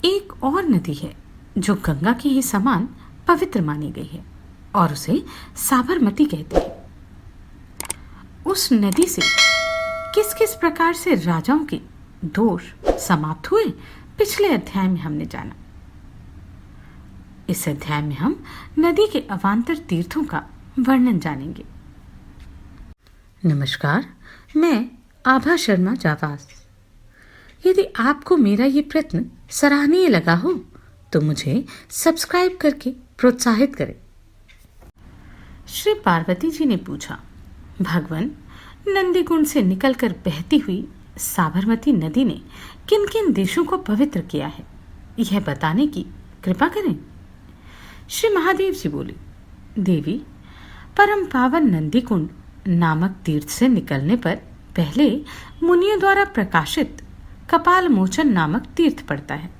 एक और नदी है जो गंगा के ही समान पवित्र मानी गई है और उसे साबरमती कहते हैं। उस नदी से किस किस प्रकार से राजाओं के दोष समाप्त हुए पिछले अध्याय में हमने जाना। इस अध्याय में हम नदी के अवान्तर तीर्थों का वर्णन जानेंगे। नमस्कार, मैं आभा शर्मा जावास। यदि आपको मेरा ये प्रयत्न सराहनीय लगा हो तो मुझे सब्सक्राइब करके प्रोत्साहित करें। श्री पार्वती जी ने पूछा, भगवान, नंदीकुंड से निकलकर बहती हुई साबरमती नदी ने किन किन देशों को पवित्र किया है, यह बताने की कृपा करें। श्री महादेव जी बोले, देवी, परम पावन नंदीकुंड नामक तीर्थ से निकलने पर पहले मुनियों द्वारा प्रकाशित कपाल मोचन नामक तीर्थ पड़ता है।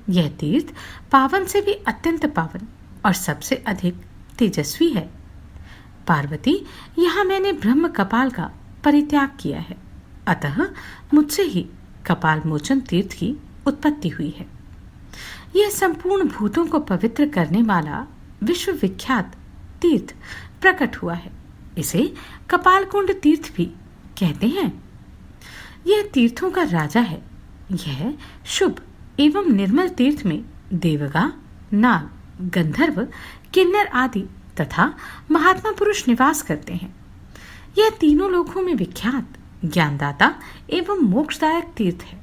यह तीर्थ पावन से भी अत्यंत पावन और सबसे अधिक तेजस्वी है। पार्वती, यहाँ मैंने ब्रह्म कपाल का परित्याग किया है, अतः मुझसे ही कपाल मोचन तीर्थ की उत्पत्ति हुई है। यह संपूर्ण भूतों को पवित्र करने वाला विश्व विख्यात तीर्थ प्रकट हुआ है। इसे कपालकुंड तीर्थ भी कहते हैं। यह तीर्थों का राजा है। यह शुभ एवं निर्मल तीर्थ में देवगा, नाग, गंधर्व, किन्नर आदि तथा महात्मा पुरुष निवास करते हैं। यह तीनों लोकों में विख्यात ज्ञानदाता एवं मोक्षदायक तीर्थ है।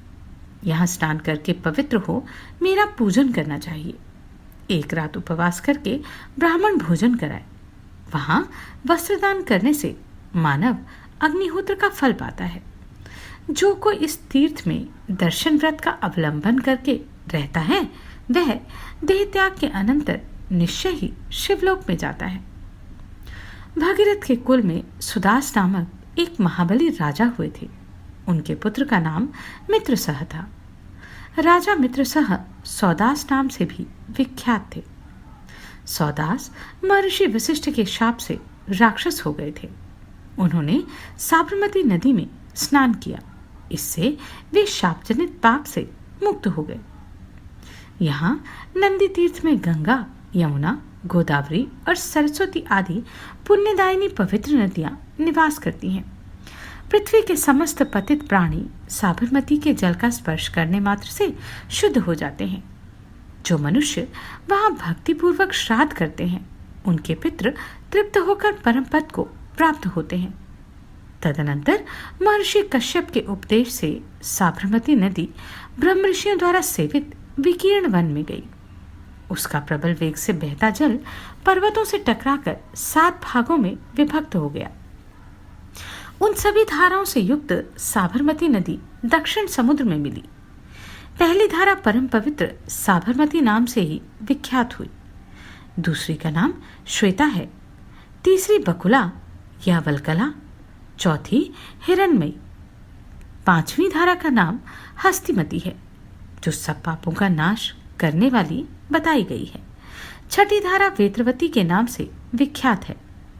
यहाँ स्नान करके पवित्र हो मेरा पूजन करना चाहिए। एक रात उपवास करके ब्राह्मण भोजन कराए। वहां वस्त्रदान करने से मानव अग्निहोत्र का फल पाता है। जो कोई इस तीर्थ में दर्शन व्रत का अवलंबन करके रहता है वह देह त्याग के अनंतर निश्चय ही शिवलोक में जाता है। भागीरथ के कुल में सुदास नामक एक महाबली राजा हुए थे। उनके पुत्र का नाम मित्रसह था। राजा मित्रसह सौदास नाम से भी विख्यात थे। सौदास महर्षि वशिष्ठ के शाप से राक्षस हो गए थे। उन्होंने साबरमती नदी में स्नान किया। इससे वे शापजनित पाप से मुक्त हो गए। यहाँ नंदी तीर्थ में गंगा, यमुना, गोदावरी और सरस्वती आदि पुण्यदायिनी पवित्र नदियां निवास करती हैं। पृथ्वी के समस्त पतित प्राणी साबरमती के जल का स्पर्श करने मात्र से शुद्ध हो जाते हैं। जो मनुष्य वहां भक्तिपूर्वक श्राद्ध करते हैं उनके पितृ तृप्त होकर परम पद को प्राप्त होते हैं। तदनंतर महर्षि कश्यप के उपदेश से साबरमती नदी ब्रह्म ऋषियों द्वारा सेवित विकीर्ण वन में गई। उसका प्रबल वेग से बहता जल पर्वतों से टकराकर 7 भागों में विभक्त हो गया। उन सभी धाराओं से युक्त साबरमती नदी दक्षिण समुद्र में मिली। पहली धारा परम पवित्र साबरमती नाम से ही विख्यात हुई। दूसरी का नाम श्वेता है, तीसरी बकुला या वलकला, चौथी हिरण्मयी, पांचवी धारा का नाम हस्तिमती है जो सब पापों का नाश करने वाली बताई गई है। छठी धारा वेत्रवती के नाम से विख्यात है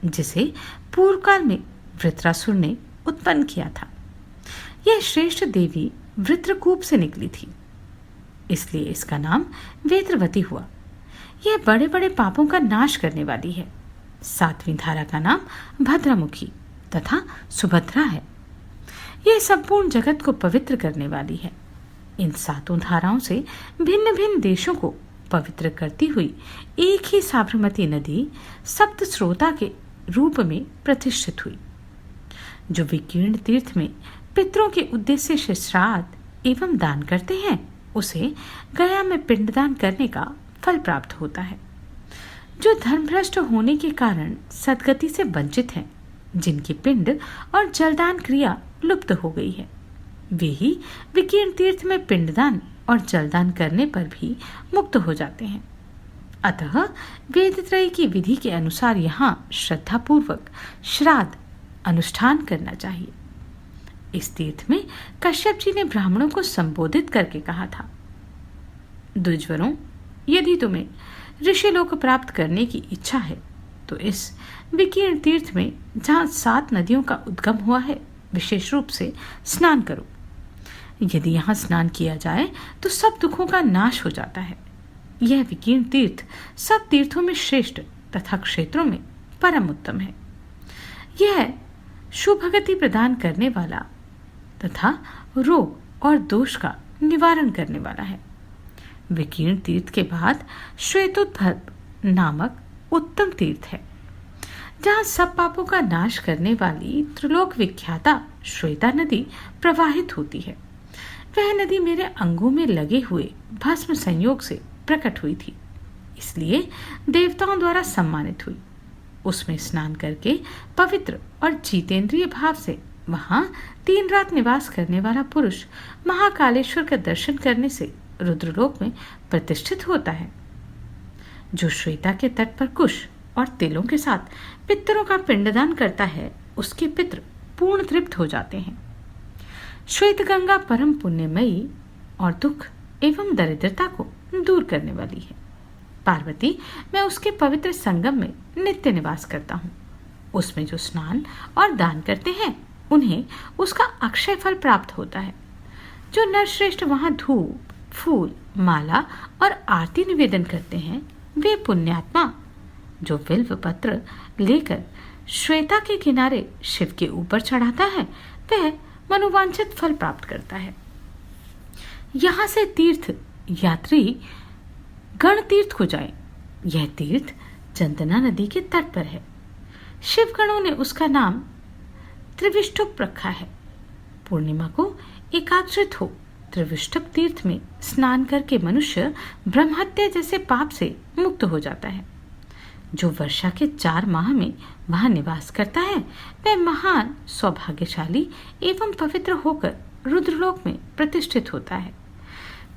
जिसे पूर्व काल में वृत्रासुर ने उत्पन्न किया था। यह श्रेष्ठ देवी वृत्रकूप से निकली थी, इसलिए इसका नाम वेत्रवती हुआ। यह बड़े बड़े पापों का नाश करने वाली है। 7वीं धारा का नाम भद्रमुखी तथा सुभद्रा है। यह संपूर्ण जगत को पवित्र करने वाली है। इन 7 धाराओं से भिन्न भिन्न देशों को पवित्र करती हुई एक ही साबरमती नदी सप्त स्रोता के रूप में प्रतिष्ठित हुई। जो विकीर्ण तीर्थ में पितरों के उद्देश्य से श्राद्ध एवं दान करते हैं उसे गया में पिंडदान करने का फल प्राप्त होता है। जो धर्मभ्रष्ट होने के कारण सद्गति से वंचित हैं, जिनकी पिंड और जलदान क्रिया लुप्त हो गई है, वे ही विकीर्ण तीर्थ में पिंडदान और जलदान करने पर भी मुक्त हो जाते हैं। अतः वेदत्रयी की विधि के अनुसार यहाँ श्रद्धापूर्वक श्राद्ध अनुष्ठान करना चाहिए। इस तीर्थ में कश्यप जी ने ब्राह्मणों को संबोधित करके कहा था, द्विजवरों, यदि तुम्हें ऋषिलोक प्राप्त करने की इच्छा है तो इस विकीर्ण तीर्थ में जहाँ 7 नदियों का उद्गम हुआ है विशेष रूप से स्नान करो। यदि यहाँ स्नान किया जाए तो सब दुखों का नाश हो जाता है। यह विकीर्ण तीर्थ सब तीर्थों में श्रेष्ठ तथा क्षेत्रों में परम उत्तम है। यह शुभगति प्रदान करने वाला तथा रोग और दोष का निवारण करने वाला है। विकीर्ण तीर्थ के बाद श्वेतोद्भव नामक उत्तम तीर्थ है, जहाँ सब पापों का नाश करने वाली त्रिलोक विख्याता श्वेता नदी प्रवाहित होती है। वह नदी मेरे अंगों में लगे हुए भस्म संयोग से प्रकट हुई थी, इसलिए देवताओं द्वारा सम्मानित हुई। उसमें स्नान करके पवित्र और जीतेंद्रिय भाव से वहां 3 रात निवास करने वाला पुरुष महाकालेश्वर का दर्शन करने से रुद्रलोक में प्रतिष्ठित होता है। जो श्वेता के तट पर कुश और तिलों के साथ पितरों का पिंडदान करता है, उसके पितृ पूर्ण तृप्त हो जाते हैं। श्वेत गंगा परम पुण्यमयी और दुख एवं दरिद्रता को दूर करने वाली है। पार्वती, मैं उसके पवित्र संगम में नित्य निवास करता हूँ। उसमें जो स्नान और दान करते हैं, उन्हें उसका अक्षय फल प्राप्त होता है। जो नरश्रेष्ठ वहां धूप, फूल, माला और आरती निवेदन करते हैं, वे पुण्यात्मा जो बिल्व पत्र लेकर श्वेता के किनारे शिव के ऊपर चढ़ाता है, वह मनोवांछित फल प्राप्त करता है। यहाँ से तीर्थ यात्री गण तीर्थ को जाए। यह तीर्थ चंदना नदी के तट पर है। शिवगणों ने उसका नाम त्रिविष्टुप रखा है। पूर्णिमा को एकाग्रित हो त्रिविष्टुप तीर्थ में स्नान करके मनुष्य ब्रह्महत्या जैसे पाप से मुक्त हो जाता है। जो वर्षा के 4 माह में वहां निवास करता है, वह महान सौभाग्यशाली एवं पवित्र होकर रुद्रलोक में प्रतिष्ठित होता है।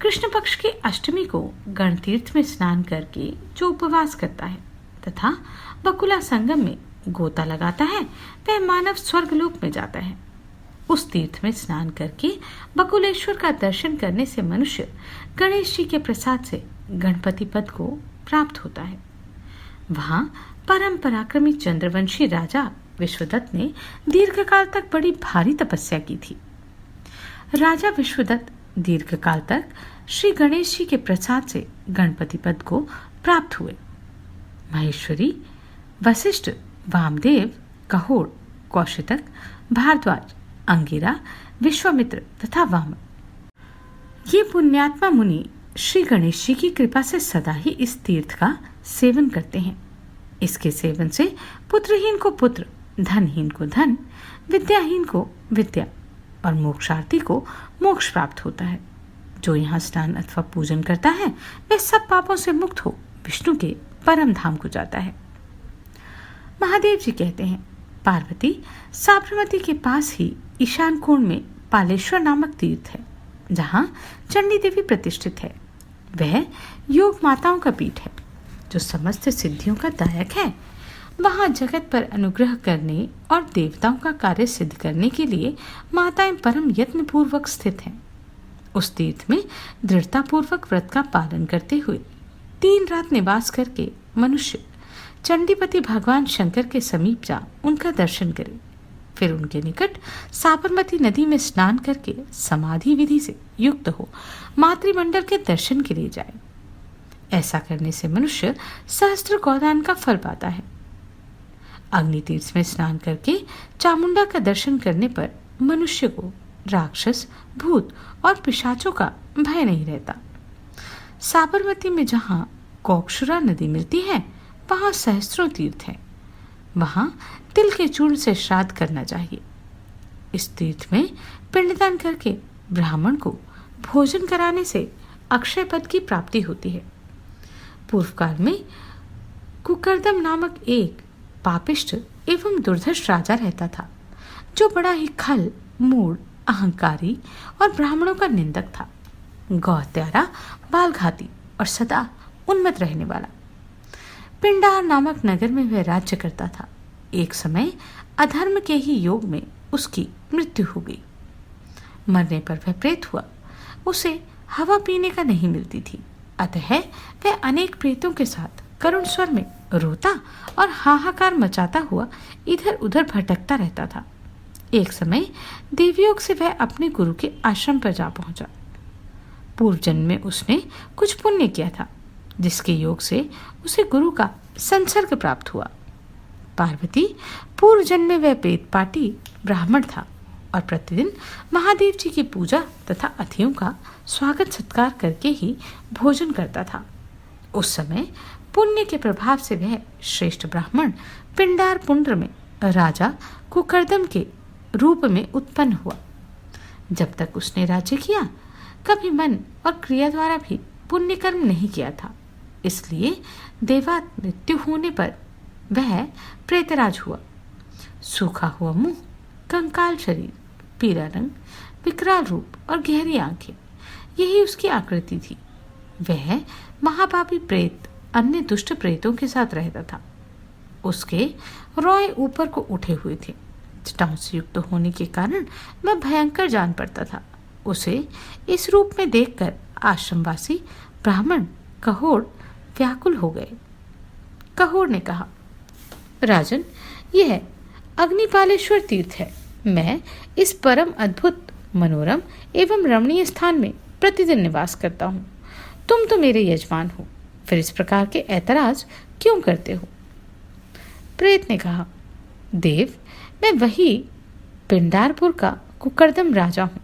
कृष्ण पक्ष की अष्टमी को गणतीर्थ में स्नान करके जो उपवास करता है तथा बकुला संगम में गोता लगाता है, वह मानव स्वर्गलोक में जाता है। उस तीर्थ में स्नान करके बकुलेश्वर का दर्शन करने से मनुष्य गणेश जी के प्रसाद से गणपति पद को प्राप्त होता है। वहां परम पराक्रमी चंद्रवंशी राजा विश्वदत्त ने दीर्घकाल तक बड़ी भारी तपस्या की थी। राजा विश्वदत्त दीर्घकाल तक श्री गणेश जी के प्रसाद से गणपति पद को प्राप्त हुए। महेश्वरी, वशिष्ठ, वामदेव, कहोड़, कौशितक, भारद्वाज, अंगिरा, विश्वामित्र तथा वामन, ये पुण्यात्मा मुनि श्री गणेश जी की कृपा से सदा ही इस तीर्थ का सेवन करते हैं। इसके सेवन से पुत्रहीन को पुत्र, धनहीन को धन, विद्याहीन को विद्या और मोक्षार्थी को मोक्ष प्राप्त होता है। जो यहाँ स्नान अथवा पूजन करता है, वह सब पापों से मुक्त हो विष्णु के परम धाम को जाता है। महादेव जी कहते हैं, पार्वती, साबरमती के पास ही ईशान कोण में पालेश्वर नामक तीर्थ है, जहाँ चंडी देवी प्रतिष्ठित है। वह योग माताओं का पीठ है, जो समस्त सिद्धियों का दायक है। वहां जगत पर अनुग्रह करने और देवताओं का कार्य सिद्ध करने के लिए माताएं परम यत्न पूर्वक स्थित हैं। उस तीर्थ में दृढ़ता पूर्वक व्रत का पालन करते हुए 3 रात निवास करके मनुष्य चंडीपति भगवान शंकर के समीप जा उनका दर्शन करे। फिर उनके निकट साबरमती नदी में स्नान करके समाधि विधि से युक्त हो मातृमंडल के दर्शन के लिए जाए। ऐसा करने से मनुष्य सहस्त्र गौदान का फल पाता है। अग्नि तीर्थ में स्नान करके चामुंडा का दर्शन करने पर मनुष्य को राक्षस, भूत और पिशाचों का भय नहीं रहता। साबरमती में जहाँ कोक्षुरा नदी मिलती है, वहाँ सहस्त्रों तीर्थ हैं। वहाँ तिल के चूर्ण से श्राद्ध करना चाहिए। इस तीर्थ में पिंडदान करके ब्राह्मण को भोजन कराने से अक्षय पद की प्राप्ति होती है। पूर्व काल में कुकरदम नामक एक पापिष्ट एवं दुर्धर्ष राजा रहता था, जो बड़ा ही खल, मूढ़, अहंकारी और ब्राह्मणों का निंदक था। गौहत्यारा, बालघाती और सदा उन्मत्त रहने वाला। पिंडार नामक नगर में वह राज्य करता था। एक समय अधर्म के ही योग में उसकी मृत्यु हो गई। मरने पर वह प्रेत हुआ। उसे हवा पीने का नहीं मिलती थी, अतः वह अनेक प्रेतों के साथ करुण स्वर में रोता और हाहाकार मचाता हुआ इधर उधर भटकता रहता था। एक समय देवयोग से वह अपने गुरु के आश्रम पर जा पहुंचा। पूर्व जन्म में उसने कुछ पुण्य किया था, जिसके योग से उसे गुरु का संसर्ग प्राप्त हुआ। पार्वती पूर्व जन्म में वह पेट पाटी ब्राह्मण था और प्रतिदिन महादेव जी की पूजा तथा अतिथियों का स्वागत सत्कार करके ही भोजन करता था। उस समय पुण्य के प्रभाव से वह श्रेष्ठ ब्राह्मण पिंडार पुंड्र में राजा कुकर्दम के रूप में उत्पन्न हुआ। जब तक उसने राज्य किया, कभी मन और क्रिया द्वारा भी पुण्य कर्म नहीं किया था, इसलिए देवात मृत्यु होने पर वह प्रेतराज हुआ। सूखा हुआ मुंह, कंकाल शरीर, पीला रंग, विकराल रूप और गहरी आंखें, यही उसकी आकृति थी। वह महापापी प्रेत अन्य दुष्ट प्रेतों के साथ रहता था। उसके रोए ऊपर को उठे हुए थे। जटाओं से युक्त होने के कारण वह भयंकर जान पड़ता था। उसे इस रूप में देखकर आश्रमवासी ब्राह्मण कहोड़ व्याकुल हो गए। कहोड़ ने कहा, राजन, यह अग्निपालेश्वर तीर्थ है। मैं इस परम अद्भुत, मनोरम एवं रमणीय स्थान में प्रतिदिन निवास करता हूँ। तुम तो मेरे यजमान हो, फिर इस प्रकार के ऐतराज क्यों करते हो? प्रेत ने कहा, देव, मैं वही पिंडारपुर का कुकर्दम राजा हूँ।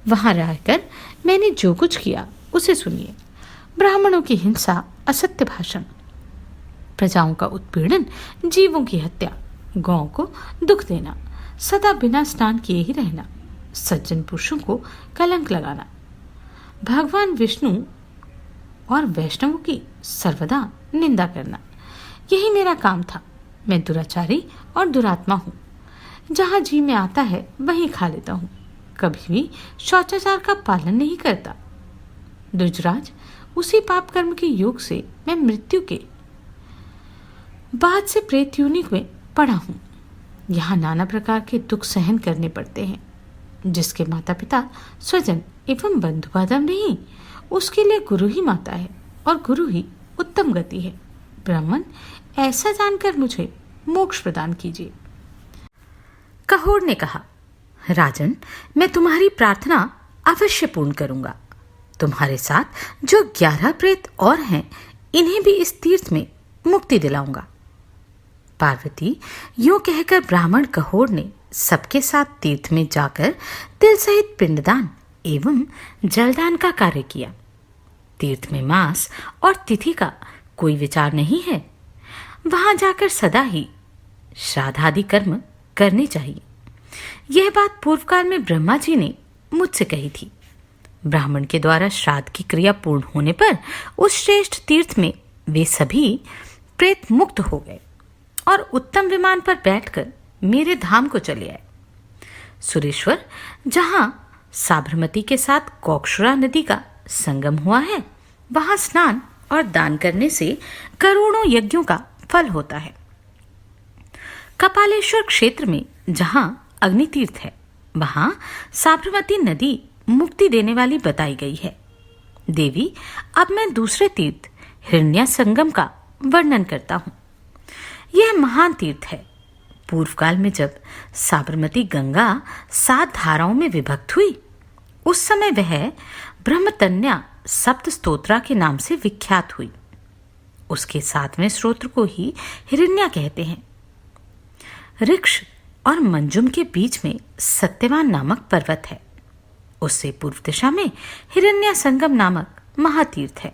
वहां रहकर मैंने जो कुछ किया उसे सुनिए। ब्राह्मणों की हिंसा, असत्य भाषण, प्रजाओं का उत्पीड़न, जीवों की हत्या, गौ को दुख देना, सदा बिना स्नान किए ही रहना, सज्जन पुरुषों को कलंक लगाना, भगवान विष्णु और वैष्णवों की सर्वदा निंदा करना, यही मेरा काम था। मैं दुराचारी और दुरात्मा हूँ। जहाँ जी में आता है वहीं खा लेता हूँ। कभी भी शौचाचार का पालन नहीं करता। द्विजराज, उसी पाप कर्म के योग से मैं मृत्यु के बाद से प्रेत योनि में पड़ा हूँ। यहाँ नाना प्रकार के दुख सहन करने पड़ते हैं। जिसके माता पिता, स्वजन एवं बंधु बांधव नहीं, उसके लिए गुरु ही माता है और गुरु ही उत्तम गति है। ब्राह्मण, ऐसा जानकर मुझे मोक्ष प्रदान कीजिए। कहोड़ ने कहा, राजन, मैं तुम्हारी प्रार्थना अवश्य पूर्ण करूंगा। तुम्हारे साथ जो 11 प्रेत और हैं, इन्हें भी इस तीर्थ में मुक्ति दिलाऊंगा। पार्वती यूं कहकर ब्राह्मण कहोड़ ने सबके साथ तीर्थ में जाकर तिल सहित पिंडदान एवं जलदान का कार्य किया। तीर्थ में मांस और तिथि का कोई विचार नहीं है। वहां जाकर सदा ही श्राद्धादि कर्म करने चाहिए। यह बात पूर्व काल में ब्रह्मा जी ने मुझसे कही थी। ब्राह्मण के द्वारा श्राद्ध की क्रिया पूर्ण होने पर उस श्रेष्ठ तीर्थ में वे सभी प्रेत मुक्त हो गए और उत्तम विमान पर बैठकर मेरे धाम को चले आए। सुरेश्वर, जहां साबरमती के साथ कोक्षुरा नदी का संगम हुआ है, वहां स्नान और दान करने से करोड़ों यज्ञों का फल होता है। कपालेश्वर क्षेत्र में जहां अग्नि तीर्थ है, वहां साबरमती नदी मुक्ति देने वाली बताई गई है। देवी, अब मैं दूसरे तीर्थ हिरण्या संगम का वर्णन करता हूं। यह महान तीर्थ है। पूर्व काल में जब साबरमती गंगा 7 धाराओं में विभक्त हुई, उस समय वह ब्रह्मतन्या सप्त स्तोत्रा के नाम से विख्यात हुई। उसके 7वें स्तोत्र को ही हिरण्या कहते हैं। ऋक्ष और मंजुम के बीच में सत्यवान नामक पर्वत है। उससे पूर्व दिशा में हिरण्या संगम नामक महातीर्थ है,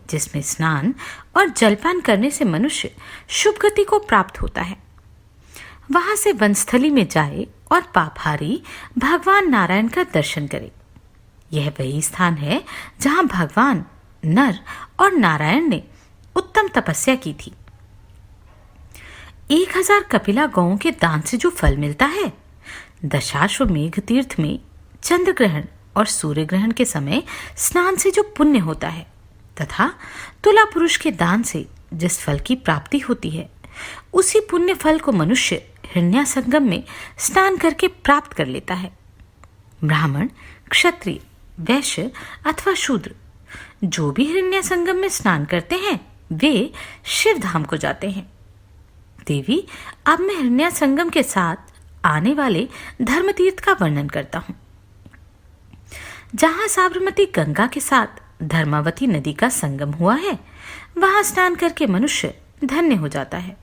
जिसमें स्नान और जलपान करने से मनुष्य शुभ गति को प्राप्त होता है। वहां से वनस्थली में जाए और पापहारी भगवान नारायण का दर्शन करे। यह वही स्थान है जहां भगवान नर और नारायण ने उत्तम तपस्या की थी। 1000 कपिला गौओं के दान से जो फल मिलता है, दशाश्वमेघ तीर्थ में चंद्र ग्रहण और सूर्य ग्रहण के समय स्नान से जो पुण्य होता है, तथा तुला पुरुष के दान से जिस फल की प्राप्ति होती है, उसी पुण्य फल को मनुष्य हिरण्या संगम में स्नान करके प्राप्त कर लेता है। ब्राह्मण, क्षत्रिय, वैश्य अथवा शूद्र जो भी हिरण्या संगम में स्नान करते हैं, वे शिव धाम को जाते हैं। देवी, अब मैं हिरण्या संगम के साथ आने वाले धर्म तीर्थ का वर्णन करता हूं। जहां साबरमती गंगा के साथ धर्मावती नदी का संगम हुआ है, वहां स्नान करके मनुष्य धन्य हो जाता है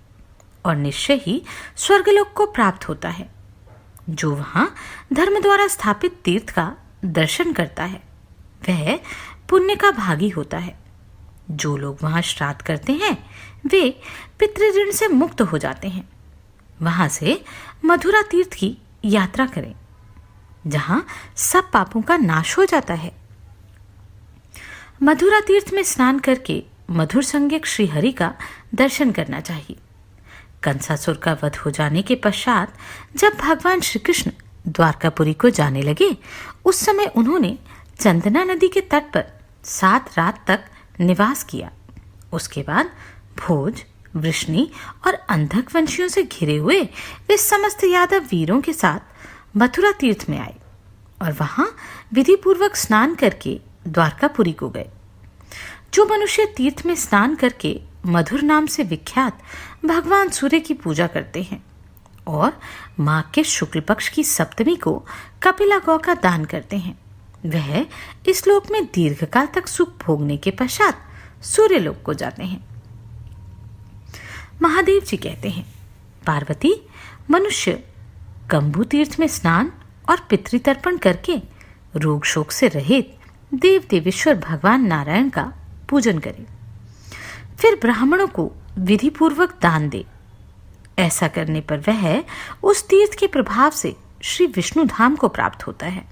और निश्चय ही स्वर्गलोक को प्राप्त होता है। जो वहां धर्म द्वारा स्थापित तीर्थ का दर्शन करता है, वह पुण्य का भागी होता है। जो लोग वहां श्राद्ध करते हैं, वे पितृऋण से मुक्त हो जाते हैं। वहां से मथुरा तीर्थ की यात्रा करें, जहां सब पापों का नाश हो जाता है। मथुरा तीर्थ में स्नान करके मधुर संज्ञक श्री हरि का दर्शन करना चाहिए। कंसासुर का वध हो जाने के पश्चात जब भगवान श्री कृष्ण द्वारकापुरी को जाने लगे, उस समय उन्होंने चंदना नदी के तट पर 7 रात तक निवास किया। उसके बाद भोज, वृष्णि और अंधक वंशियों से घिरे हुए वे समस्त यादव वीरों के साथ मथुरा तीर्थ में आए और वहां विधि पूर्वक स्नान करके द्वारकापुरी को गए। जो मनुष्य तीर्थ में स्नान करके मधुर नाम से विख्यात भगवान सूर्य की पूजा करते हैं और माघ के शुक्ल पक्ष की सप्तमी को कपिला गौ का दान करते हैं, वह इस लोक में दीर्घकाल तक सुख भोगने के पश्चात सूर्य लोक को जाते हैं। महादेव जी कहते हैं, पार्वती, मनुष्य कंबू तीर्थ में स्नान और पितृतर्पण करके रोग शोक से रहित देव देवेश्वर भगवान नारायण का पूजन करे, फिर ब्राह्मणों को विधि पूर्वक दान दे। ऐसा करने पर वह उस तीर्थ के प्रभाव से श्री विष्णु धाम को प्राप्त होता है।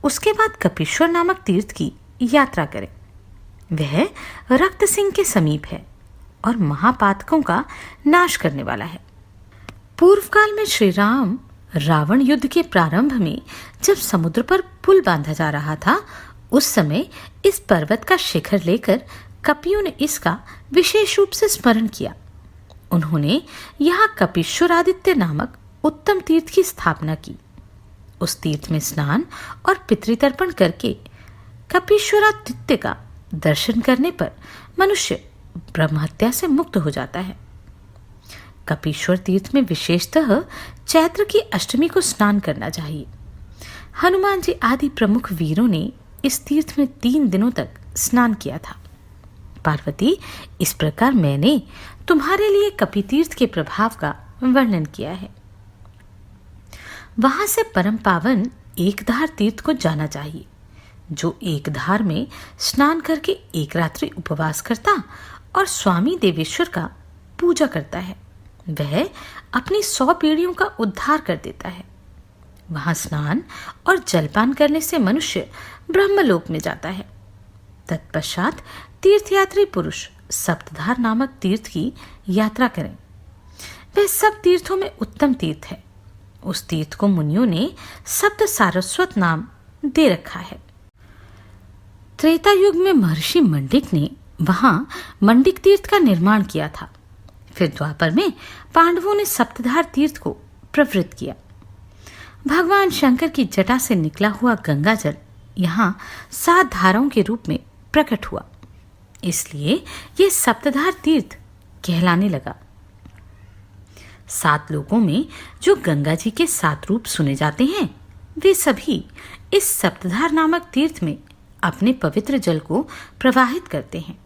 उसके बाद कपीश्वर नामक तीर्थ की यात्रा करें। वह रक्त सिंह के समीप है और महापातकों का नाश करने वाला है। पूर्व काल में श्री राम रावण युद्ध के प्रारंभ में जब समुद्र पर पुल बांधा जा रहा था, उस समय इस पर्वत का शिखर लेकर कपियों ने इसका विशेष रूप से स्मरण किया। उन्होंने यहाँ कपीश्वरादित्य नामक उत्तम तीर्थ की स्थापना की। उस तीर्थ में स्नान और पितृतर्पण करके कपीश्वरादित्य का दर्शन करने पर मनुष्य ब्रह्महत्या से मुक्त हो जाता है। कपीश्वर तीर्थ में विशेषतः चैत्र की अष्टमी को स्नान करना चाहिए। हनुमान जी आदि प्रमुख वीरों ने इस तीर्थ में 3 दिनों तक स्नान किया था। पार्वती, इस प्रकार मैंने तुम्हारे लिए कपि तीर्थ के प्रभाव का वर्णन किया है। वहां से परम पावन एकधार तीर्थ को जाना चाहिए। जो एकधार में स्नान करके एक रात्रि उपवास करता और स्वामी देवेश्वर का पूजा करता है, वह अपनी 100 पीढ़ियों का उद्धार कर देता है। वहां स्नान और जलपान करने से मनुष्य ब्रह्मलोक में जाता है। तत्पश्चात तीर्थयात्री पुरुष सप्तधार नामक तीर्थ की यात्रा करें। वह सब तीर्थों में उत्तम तीर्थ है। उस तीर्थ को मुनियों ने सप्त सारस्वत नाम दे रखा है। त्रेता युग में महर्षि मंडिक ने वहां मंडिक तीर्थ का निर्माण किया था। फिर द्वापर में पांडवों ने सप्तधार तीर्थ को प्रवृत्त किया। भगवान शंकर की जटा से निकला हुआ गंगा जल यहाँ 7 धाराओं के रूप में प्रकट हुआ, इसलिए यह सप्तधार तीर्थ कहलाने लगा। 7 लोकों में जो गंगा जी के 7 रूप सुने जाते हैं, वे सभी इस सप्तधार नामक तीर्थ में अपने पवित्र जल को प्रवाहित करते हैं।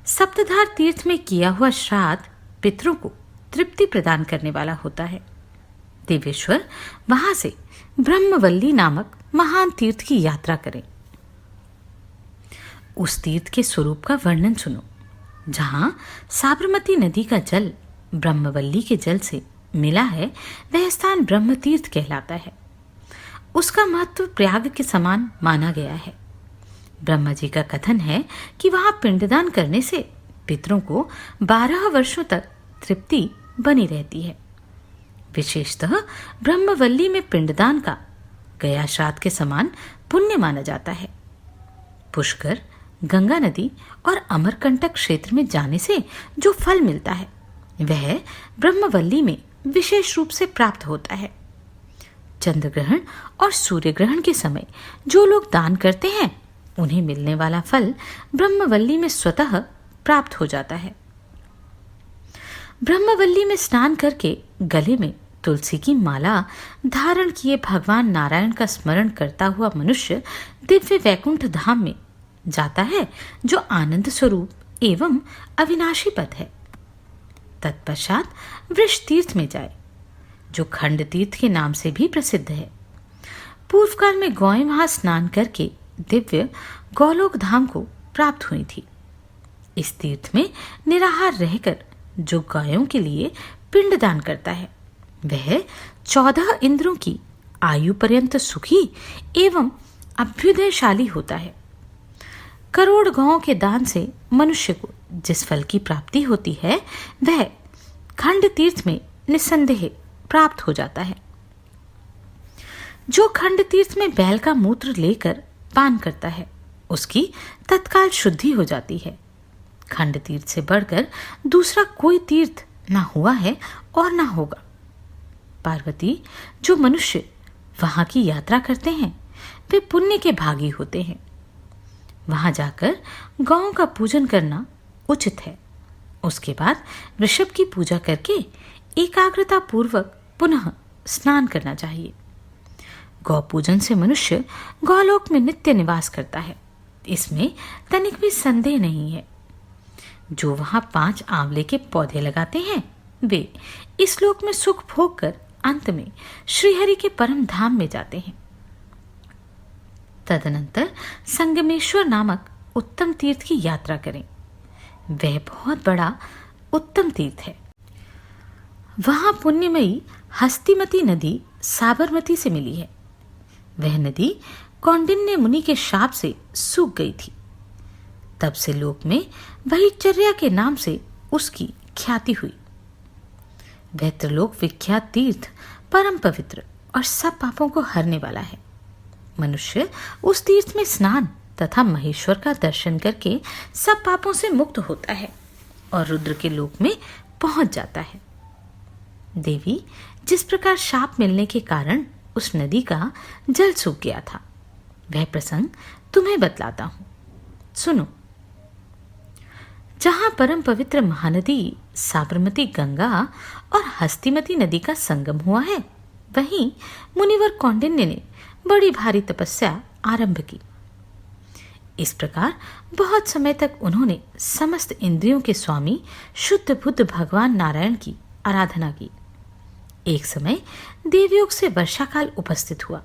सप्तधार तीर्थ में किया हुआ श्राद्ध पितरों को तृप्ति प्रदान करने वाला होता है। देवेश्वर वहां से ब्रह्मवल्ली नामक महान तीर्थ की यात्रा करें। उस तीर्थ के स्वरूप का वर्णन सुनो। जहां साबरमती नदी का जल ब्रह्मवल्ली के जल से मिला है, वह स्थान ब्रह्म तीर्थ कहलाता है। उसका महत्व प्रयाग के समान माना गया है। ब्रह्मा जी का कथन है कि वहां पिंडदान करने से पितरों को 12 वर्षों तक तृप्ति बनी रहती है। विशेषतः ब्रह्मवल्ली में पिंडदान का गया श्राद्ध के समान पुण्य माना जाता है। पुष्कर, गंगा नदी और अमरकंटक क्षेत्र में जाने से जो फल मिलता है, वह ब्रह्मवल्ली में विशेष रूप से प्राप्त होता है। चंद्र ग्रहण और सूर्य ग्रहण के समय जो लोग दान करते हैं, उन्हें मिलने वाला फल ब्रह्मवल्ली में स्वतः प्राप्त हो जाता है। ब्रह्मवल्ली में स्नान करके गले में तुलसी की माला धारण किए भगवान नारायण का स्मरण करता हुआ मनुष्य दिव्य वैकुंठ धाम में जाता है, जो आनंद स्वरूप एवं अविनाशी पद है। तत्पश्चात वृष तीर्थ में जाए, जो खंड तीर्थ के नाम से भी प्रसिद्ध है। पूर्व काल में गौएं वहां स्नान करके दिव्य गौलोक धाम को प्राप्त हुई थी। इस तीर्थ में निराहार रहकर जो गायों के लिए पिंडदान करता है, वह 14 इंद्रों की आयु पर्यंत सुखी एवं अभ्युदयशाली होता है। करोड़ गौओं के दान से मनुष्य को जिस फल की प्राप्ति होती है, वह खंड तीर्थ में निसंदेह प्राप्त हो जाता है। जो खंड तीर्थ में बैल का मूत्र लेकर पान करता है, उसकी तत्काल शुद्धि हो जाती है। खंड तीर्थ से बढ़कर दूसरा कोई तीर्थ ना हुआ है और ना होगा। पार्वती, जो मनुष्य वहां की यात्रा करते हैं, वे पुण्य के भागी होते हैं। वहां जाकर गौओं का पूजन करना उचित है। उसके बाद वृषभ की पूजा करके एकाग्रता पूर्वक पुनः स्नान करना चाहिए। गौ पूजन से मनुष्य गौलोक में नित्य निवास करता है, इसमें तनिक भी संदेह नहीं है। जो वहां 5 आंवले के पौधे लगाते हैं, वे इस लोक में सुख भोग कर अंत में श्रीहरि के परम धाम में जाते हैं। तदनंतर संगमेश्वर नामक उत्तम तीर्थ की यात्रा करें। वह बहुत बड़ा उत्तम तीर्थ है। वहां पुण्यमयी हस्तिमती नदी साबरमती से मिली है। वह नदी कौंडिन्य मुनि के शाप से सूख गई थी। तब से लोक में वही चर्या के नाम से उसकी ख्याति हुई। वह त्रिलोक विख्यात तीर्थ परम पवित्र और सब पापों को हरने वाला है। मनुष्य उस तीर्थ में स्नान तथा महेश्वर का दर्शन करके सब पापों से मुक्त होता है और रुद्र के लोक में पहुंच जाता है। देवी, जिस प्रकार शाप मिलने के कारण उस नदी का जल सूख गया था, वह प्रसंग तुम्हें बतलाता हूं। सुनो। जहां परम पवित्र महानदी साबरमती गंगा और हस्तिमती नदी का संगम हुआ है, वहीं मुनिवर कौंडिन्य ने बड़ी भारी तपस्या आरंभ की। इस प्रकार बहुत समय तक उन्होंने समस्त इंद्रियों के स्वामी शुद्ध बुद्ध भगवान नारायण की आराधना की। एक समय देवयोग से वर्षा काल उपस्थित हुआ।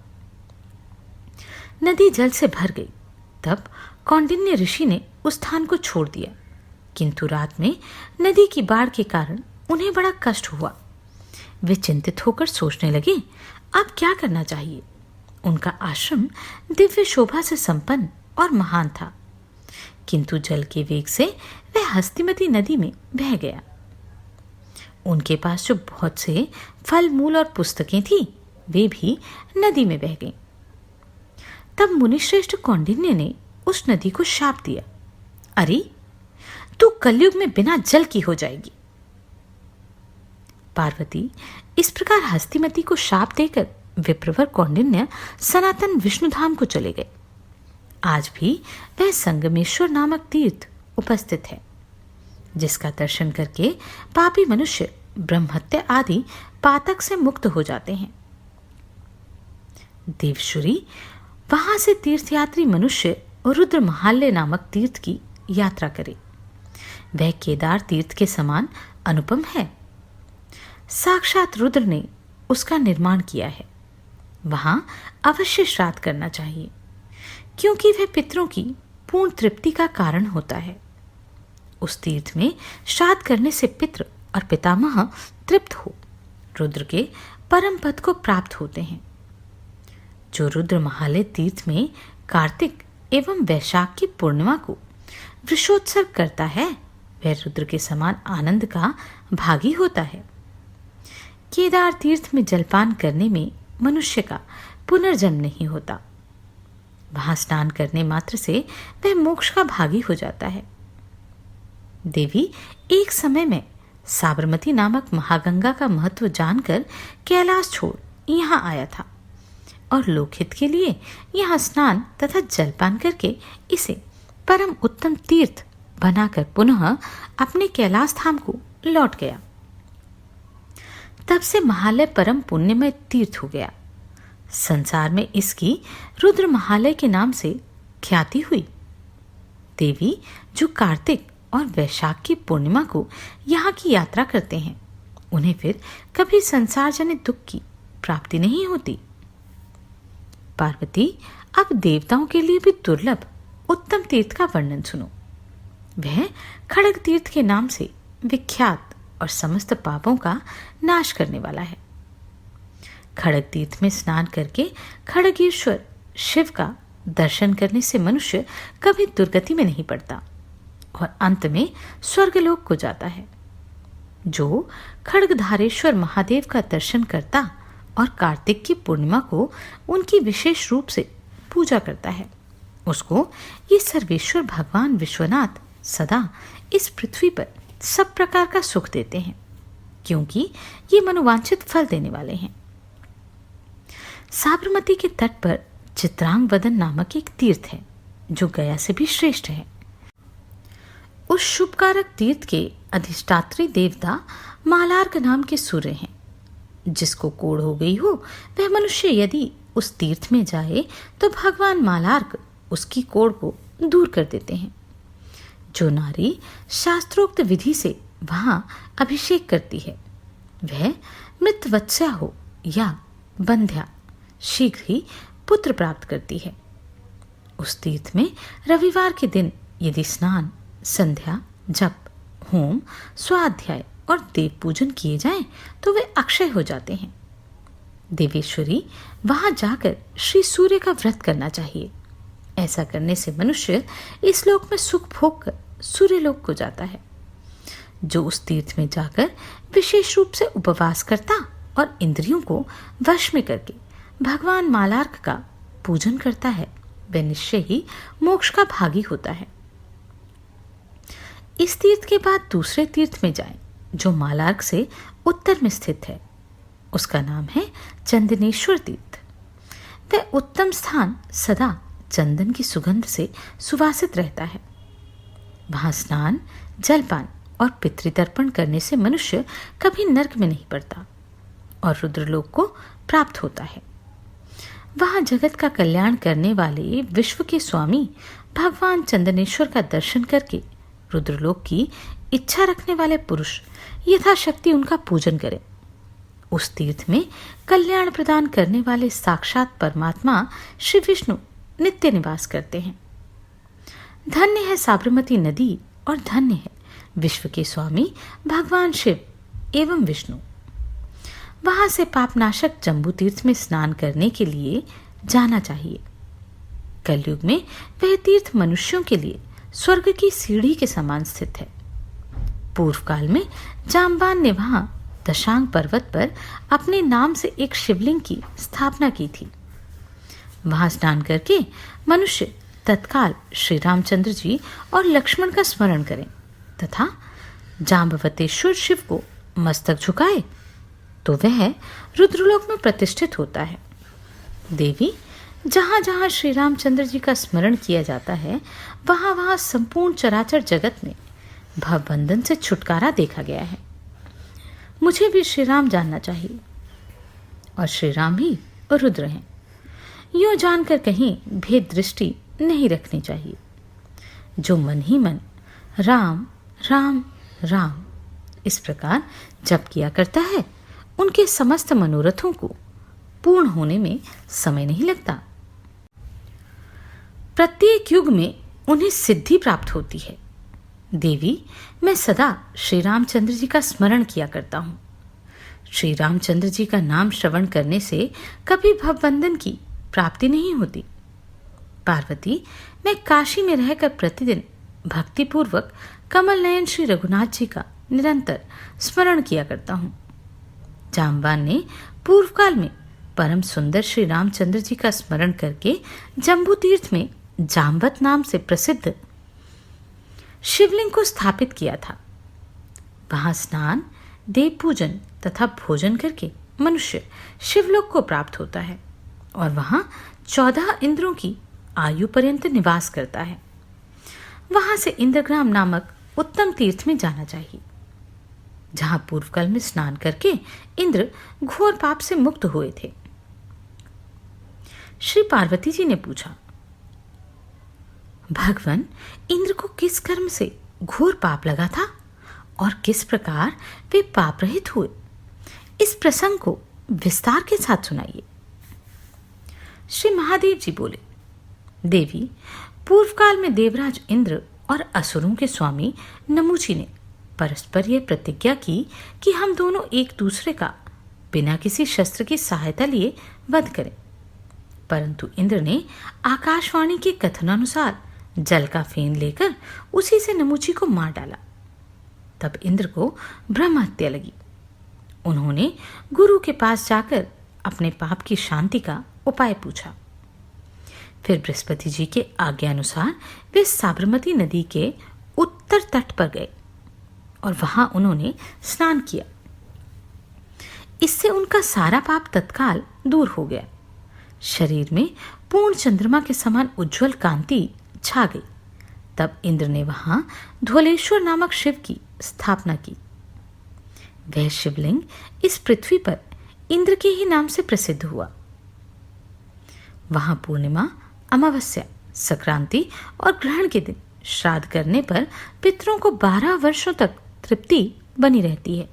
नदी जल से भर गई। तब कौंडिन्य ऋषि ने उस स्थान को छोड़ दिया, किंतु रात में नदी की बाढ़ के कारण उन्हें बड़ा कष्ट हुआ। वे चिंतित होकर सोचने लगे, अब क्या करना चाहिए। उनका आश्रम दिव्य शोभा से संपन्न और महान था, किंतु जल के वेग से वह हस्तिमती नदी में बह गया। उनके पास जो बहुत से फल मूल और पुस्तकें थी, वे भी नदी में बह गईं। तब मुनिश्रेष्ठ कौंडिन्य ने उस नदी को शाप दिया, अरे तू कलयुग में बिना जल की हो जाएगी। पार्वती, इस प्रकार हस्तिमती को शाप देकर विप्रवर कौंडिन्य सनातन विष्णुधाम को चले गए। आज भी वह संगमेश्वर नामक तीर्थ उपस्थित है, जिसका दर्शन करके पापी मनुष्य ब्रह्महत्या आदि पातक से मुक्त हो जाते हैं। देवशुरी, वहां से तीर्थयात्री मनुष्य रुद्र महाल्य नामक तीर्थ की यात्रा करे। वह केदार तीर्थ के समान अनुपम है। साक्षात रुद्र ने उसका निर्माण किया है। वहां अवश्य श्राद्ध करना चाहिए, क्योंकि वह पितरों की पूर्ण तृप्ति का कारण होता है। उस तीर्थ में श्राद्ध करने से पितृ और पितामह तृप्त हो रुद्र के परम पद को प्राप्त होते हैं। जो रुद्र महालय तीर्थ में कार्तिक एवं वैशाख की पूर्णिमा को वृषोत्सव करता है, वह रुद्र के समान आनंद का भागी होता है। केदार तीर्थ में जलपान करने में मनुष्य का पुनर्जन्म नहीं होता। वहां स्नान करने मात्र से वह मोक्ष का भागी हो जाता है। देवी, एक समय में साबरमती नामक महागंगा का महत्व जानकर कैलाश छोड़ यहाँ आया था और लोकहित के लिए यहाँ स्नान तथा जलपान करके इसे परम उत्तम तीर्थ बनाकर पुनः अपने कैलाश धाम को लौट गया। तब से महालय परम पुण्यमय तीर्थ हो गया। संसार में इसकी रुद्र महालय के नाम से ख्याति हुई। देवी जो कार्तिक और वैशाख की पूर्णिमा को यहाँ की यात्रा करते हैं, उन्हें फिर कभी संसार जनित दुख की प्राप्ति नहीं होती। पार्वती, अब देवताओं के लिए भी दुर्लभ उत्तम तीर्थ का वर्णन सुनो। वह खड़ग तीर्थ के नाम से विख्यात और समस्त पापों का नाश करने वाला है। खड़ग तीर्थ में स्नान करके खड़गेश्वर शिव का दर्शन करने से मनुष्य कभी दुर्गति में नहीं पड़ता और अंत में स्वर्गलोक को जाता है। जो खड़गधारेश्वर महादेव का दर्शन करता और कार्तिक की पूर्णिमा को उनकी विशेष रूप से पूजा करता है, उसको ये सर्वेश्वर भगवान विश्वनाथ सदा इस पृथ्वी पर सब प्रकार का सुख देते हैं, क्योंकि ये मनोवांछित फल देने वाले हैं। साबरमती के तट पर चित्रांग वदन नामक एक तीर्थ है, जो गया से भी श्रेष्ठ है। उस शुभकारक तीर्थ के अधिष्ठात्री देवता मालार्क नाम के सूर्य हैं। जिसको कोढ़ हो गई हो, वह मनुष्य यदि उस तीर्थ में जाए तो भगवान मालार्क उसकी कोढ़ को दूर कर देते हैं। जो नारी शास्त्रोक्त विधि से वहां अभिषेक करती है, वह मृतवत्स्या हो या बंध्या शीघ्र ही पुत्र प्राप्त करती है। उस तीर्थ में रविवार के दिन यदि स्नान, संध्या, जप, होम, स्वाध्याय और देव पूजन किए जाएं तो वे अक्षय हो जाते हैं। देवेश्वरी, वहां जाकर श्री सूर्य का व्रत करना चाहिए। ऐसा करने से मनुष्य इस लोक में सुख भोग कर सूर्यलोक को जाता है। जो उस तीर्थ में जाकर विशेष रूप से उपवास करता और इंद्रियों को वश में करके भगवान मालार्क का पूजन करता है, वह निश्चय ही मोक्ष का भागी होता है। इस तीर्थ के बाद दूसरे तीर्थ में जाएं, जो मालार्क से उत्तर में स्थित है। उसका नाम है चंदनेश्वर तीर्थ। वह उत्तम स्थान सदा चंदन की सुगंध से सुवासित रहता है। वहां स्नान, जलपान और पितृतर्पण करने से मनुष्य कभी नरक में नहीं पड़ता और रुद्रलोक को प्राप्त होता है। वहां जगत का कल्याण करने वाले विश्व के स्वामी भगवान चंदनेश्वर का दर्शन करके रुद्रलोक की इच्छा रखने वाले पुरुष यथाशक्ति उनका पूजन करें। उस तीर्थ में कल्याण प्रदान करने वाले साक्षात परमात्मा श्री विष्णु नित्य निवास करते हैं। धन्य है साबरमती नदी और धन्य है विश्व के स्वामी भगवान शिव एवं विष्णु। वहां से पापनाशक जम्बू तीर्थ में स्नान करने के लिए जाना चाहिए। कलयुग में वह तीर्थ मनुष्यों के लिए स्वर्ग की सीढ़ी के समान स्थित है। पूर्व काल में जाम्बान ने वहां दशांग पर्वत पर अपने नाम से एक शिवलिंग की स्थापना की थी। वहां स्नान करके मनुष्य तत्काल श्री रामचंद्र जी और लक्ष्मण का स्मरण करें तथा जाम्बवतेश्वर शिव को मस्तक झुकाए तो वह रुद्रलोक में प्रतिष्ठित होता है। देवी, जहां जहां श्री रामचंद्र जी का स्मरण किया जाता है, वहां वहां संपूर्ण चराचर जगत में भवबंधन से छुटकारा देखा गया है। मुझे भी श्री राम जानना चाहिए और श्री राम ही रुद्र हैं। यूं जानकर कहीं भेद दृष्टि नहीं रखनी चाहिए। जो मन ही मन राम राम राम इस प्रकार जप किया करता है, उनके समस्त मनोरथों को पूर्ण होने में समय नहीं लगता। प्रत्येक युग में उन्हें सिद्धि प्राप्त होती है। देवी, मैं सदा श्री रामचंद्र जी का स्मरण किया करता हूँ। श्री रामचंद्र जी का नाम श्रवण करने से कभी भवबंधन की प्राप्ति नहीं होती। पार्वती, मैं काशी में रहकर प्रतिदिन भक्तिपूर्वक कमल नयन श्री रघुनाथ जी का निरंतर स्मरण किया करता हूँ। जाम्बान ने पूर्व काल में परम सुंदर श्री रामचंद्र जी का स्मरण करके जम्बू तीर्थ में जाम्बत नाम से प्रसिद्ध शिवलिंग को स्थापित किया था। वहां स्नान, देव पूजन तथा भोजन करके मनुष्य शिवलोक को प्राप्त होता है और वहां 14 इंद्रों की आयु पर्यंत निवास करता है। वहां से इंद्रग्राम नामक उत्तम तीर्थ में जाना चाहिए। जहां पूर्वकाल में स्नान करके इंद्र घोर पाप से मुक्त हुए थे। श्री पार्वती जी ने पूछा, भगवान, इंद्र को किस कर्म से घोर पाप लगा था और किस प्रकार वे पाप रहित हुए? इस प्रसंग को विस्तार के साथ सुनाइए। श्री महादेव जी बोले, देवी, पूर्व काल में देवराज इंद्र और असुरों के स्वामी नमूची ने परस्पर यह प्रतिज्ञा की कि हम दोनों एक दूसरे का बिना किसी शस्त्र की सहायता लिए वध करें। परंतु इंद्र ने आकाशवाणी के कथनानुसार जल का फेन लेकर उसी से नमूची को मार डाला। तब इंद्र को ब्रह्म हत्या लगी। उन्होंने गुरु के पास जाकर अपने पाप की शांति का उपाय पूछा। फिर बृहस्पति जी के आज्ञानुसार वे साबरमती नदी के उत्तर तट पर गए और वहां उन्होंने स्नान किया। इससे उनका सारा पाप तत्काल दूर हो गया। शरीर में पूर्ण चंद्रमा के समान उज्जवल कांति छा गई। तब इंद्र ने वहां धवलेश्वर नामक शिव की स्थापना की। वह शिवलिंग इस पृथ्वी पर इंद्र के ही नाम से प्रसिद्ध हुआ। वहां पूर्णिमा, अमावस्या, संक्रांति और ग्रहण के दिन श्राद्ध करने पर पितरों को 12 वर्षों तक तृप्ति बनी रहती है।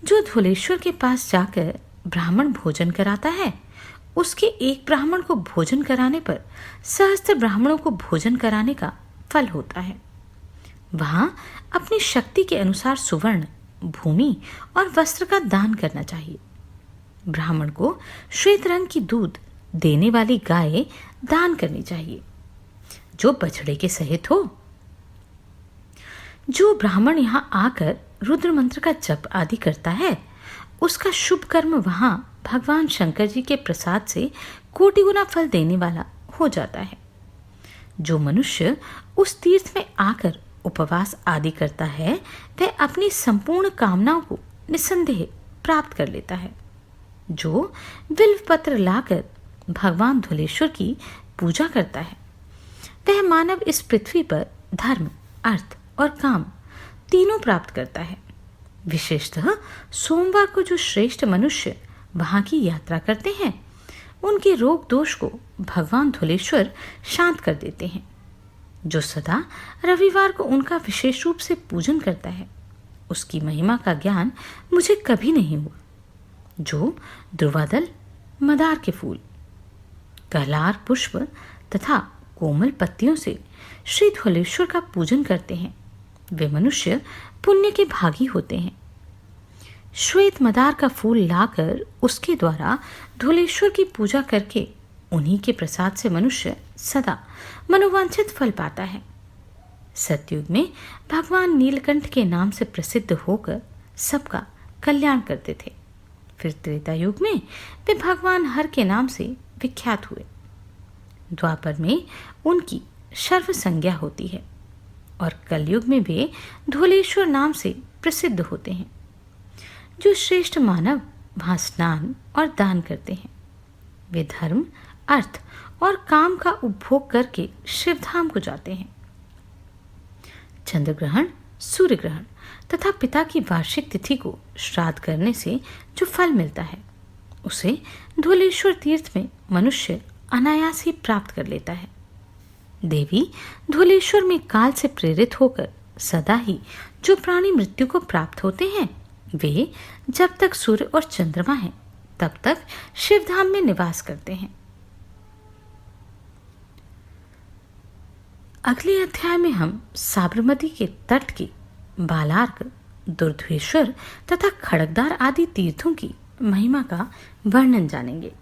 जो धवलेश्वर के पास जाकर ब्राह्मण भोजन कराता है, उसके एक ब्राह्मण को भोजन कराने पर सहस्त्र ब्राह्मणों को भोजन कराने का फल होता है। वहां अपनी शक्ति के अनुसार सुवर्ण, भूमि और वस्त्र का दान करना चाहिए। ब्राह्मण को श्वेत रंग की दूध देने वाली गाय दान करनी चाहिए, जो बछड़े के सहित हो। जो ब्राह्मण यहां आकर रुद्र मंत्र का जप आदि करता है, उसका शुभ कर्म वहां भगवान शंकर जी के प्रसाद से कोटि गुना फल देने वाला हो जाता है। जो मनुष्य उस तीर्थ में आकर उपवास आदि करता है, वह अपनी संपूर्ण कामनाओं को निसंदेह प्राप्त कर लेता है। जो बिल्व पत्र लाकर भगवान धवलेश्वर की पूजा करता है, वह मानव इस पृथ्वी पर धर्म, अर्थ और काम तीनों प्राप्त करता है। विशेषतः सोमवार को जो श्रेष्ठ मनुष्य वहां की यात्रा करते हैं, उनके रोग दोष को भगवान धवलेश्वर शांत कर देते हैं। जो सदा रविवार को उनका विशेष रूप से पूजन करता है, उसकी महिमा का ज्ञान मुझे कभी नहीं हुआ। जो द्रुवादल, मदार के फूल, कहलार पुष्प तथा कोमल पत्तियों से श्री धवलेश्वर का पूजन करते हैं, वे मनुष्य पुण्य के भागी होते हैं। श्वेत मदार का फूल लाकर उसके द्वारा धवलेश्वर की पूजा करके उन्हीं के प्रसाद से मनुष्य सदा मनोवांछित फल पाता है। सतयुग में भगवान नीलकंठ के नाम से प्रसिद्ध होकर सबका कल्याण करते थे। फिर त्रेता युग में वे भगवान हर के नाम से विख्यात हुए। द्वापर में उनकी सर्व संज्ञा होती है और कलयुग में वे धवलेश्वर नाम से प्रसिद्ध होते हैं। जो श्रेष्ठ मानव वहां स्नान और दान करते हैं, वे धर्म, अर्थ और काम का उपभोग करके शिवधाम को जाते हैं। चंद्र ग्रहण, सूर्य ग्रहण तथा पिता की वार्षिक तिथि को श्राद्ध करने से जो फल मिलता है, उसे धवलेश्वर तीर्थ में मनुष्य अनायास ही प्राप्त कर लेता है। देवी, धवलेश्वर में काल से प्रेरित होकर सदा ही जो प्राणी मृत्यु को प्राप्त होते हैं, वे जब तक सूर्य और चंद्रमा हैं, तब तक शिवधाम में निवास करते हैं। अगले अध्याय में हम साबरमती के तट की बालार्क, दुर्धेश्वर तथा खड़गदार आदि तीर्थों की महिमा का वर्णन जानेंगे।